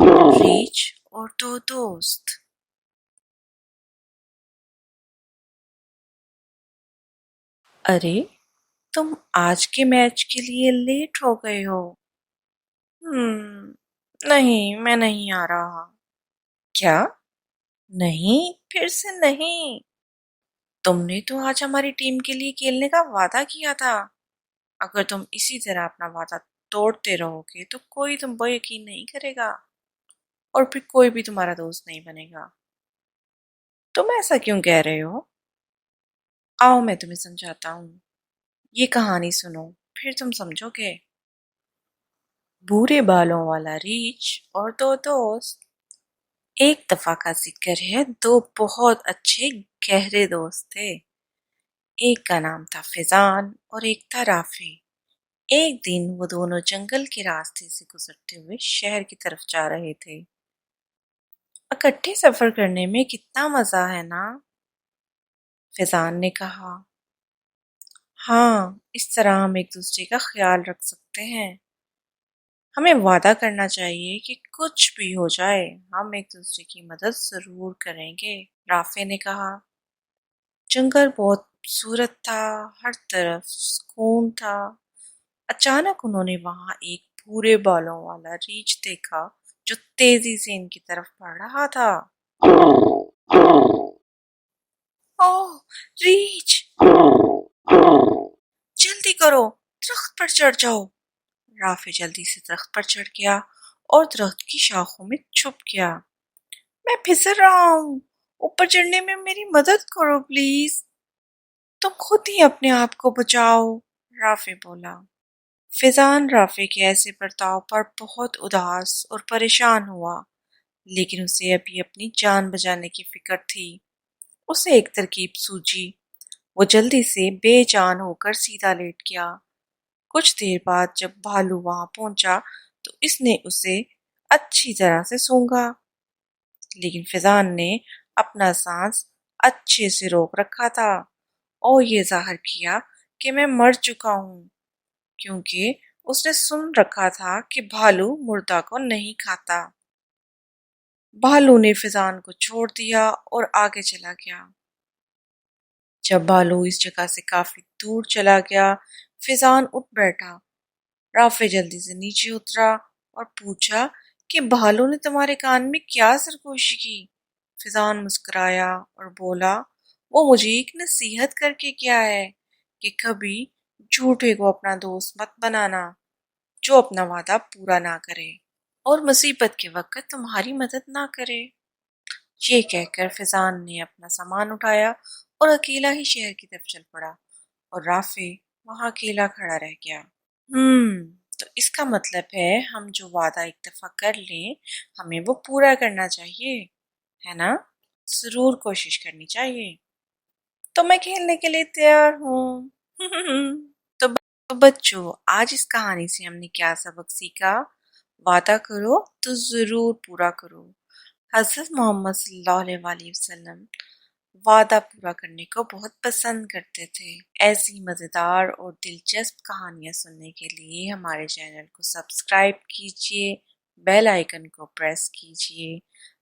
Reach और दो दोस्त. अरे, तुम आज के मैच के लिए लेट हो गए हो. नहीं, मैं नहीं आ रहा. क्या? नहीं, फिर से नहीं. तुमने तो आज हमारी टीम के लिए खेलने का वादा किया था. अगर तुम इसी तरह अपना वादा तोड़ते रहोगे तो कोई तुम पर यकीन नहीं करेगा और फिर कोई भी तुम्हारा दोस्त नहीं बनेगा. तुम ऐसा क्यों कह रहे हो? आओ, मैं तुम्हें समझाता हूँ. ये कहानी सुनो, फिर तुम समझोगे. भूरे बालों वाला रीछ और दो दोस्त. एक दफा का जिक्र है, दो बहुत अच्छे गहरे दोस्त थे. एक का नाम था फिजान और एक था राफी. एक दिन वो दोनों जंगल के रास्ते से गुजरते हुए शहर की तरफ जा रहे थे. इकट्ठे सफर करने में कितना मजा है ना, फिजान ने कहा. हाँ, इस तरह हम एक दूसरे का ख्याल रख सकते हैं. हमें वादा करना चाहिए कि कुछ भी हो जाए हम एक दूसरे की मदद जरूर करेंगे, राफे ने कहा. जंगल बहुत खूबसूरत था, हर तरफ सुकून था. अचानक उन्होंने वहां एक भूरे बालों वाला रीछ देखा जो तेजी से इनकी तरफ बढ़ रहा था. ओह, रीछ! जल्दी करो, दरख्त पर चढ़ जाओ. राफे जल्दी से दरख्त पर चढ़ गया और दरख्त की शाखों में छुप गया. मैं फिसल रहा हूँ, ऊपर चढ़ने में मेरी मदद करो प्लीज. तुम खुद ही अपने आप को बचाओ, राफे बोला. फिजान राफे के ऐसे बर्ताव पर बहुत उदास और परेशान हुआ, लेकिन उसे अभी अपनी जान बचाने की फिक्र थी. उसे एक तरकीब सूझी. वो जल्दी से बेजान होकर सीधा लेट गया. कुछ देर बाद जब भालू वहां पहुंचा तो इसने उसे अच्छी तरह से सूंघा, लेकिन फिजान ने अपना सांस अच्छे से रोक रखा था और ये जाहिर किया कि मैं मर चुका हूँ, क्योंकि उसने सुन रखा था कि भालू मुर्दा को नहीं खाता. भालू ने फिजान को छोड़ दिया और आगे चला गया. जब भालू इस जगह से काफी दूर चला गया, फिजान उठ बैठा. राफे जल्दी से नीचे उतरा और पूछा कि भालू ने तुम्हारे कान में क्या सरगोशी की. फिजान मुस्कुराया और बोला, वो मुझे एक नसीहत करके क्या है कि कभी झूठे को अपना दोस्त मत बनाना जो अपना वादा पूरा ना करे और मुसीबत के वक्त तुम्हारी मदद ना करे. ये कहकर फिजान ने अपना सामान उठाया और अकेला ही शहर की तरफ चल पड़ा और राफे वहां अकेला खड़ा रह गया. तो इसका मतलब है हम जो वादा एक दफा कर लें हमें वो पूरा करना चाहिए, है ना? जरूर कोशिश करनी चाहिए. तो मैं खेलने के लिए तैयार हूँ. तो बच्चों, आज इस कहानी से हमने क्या सबक सीखा? वादा करो तो जरूर पूरा करो. हज़रत मोहम्मद सल्लल्लाहु अलैहि वसल्लम वादा पूरा करने को बहुत पसंद करते थे. ऐसी मज़ेदार और दिलचस्प कहानियाँ सुनने के लिए हमारे चैनल को सब्सक्राइब कीजिए, बेल आइकन को प्रेस कीजिए,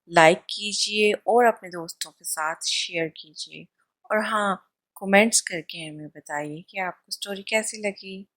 लाइक कीजिए और अपने दोस्तों के साथ शेयर कीजिए. और हाँ, कमेंट्स करके हमें बताइए कि आपको स्टोरी कैसी लगी.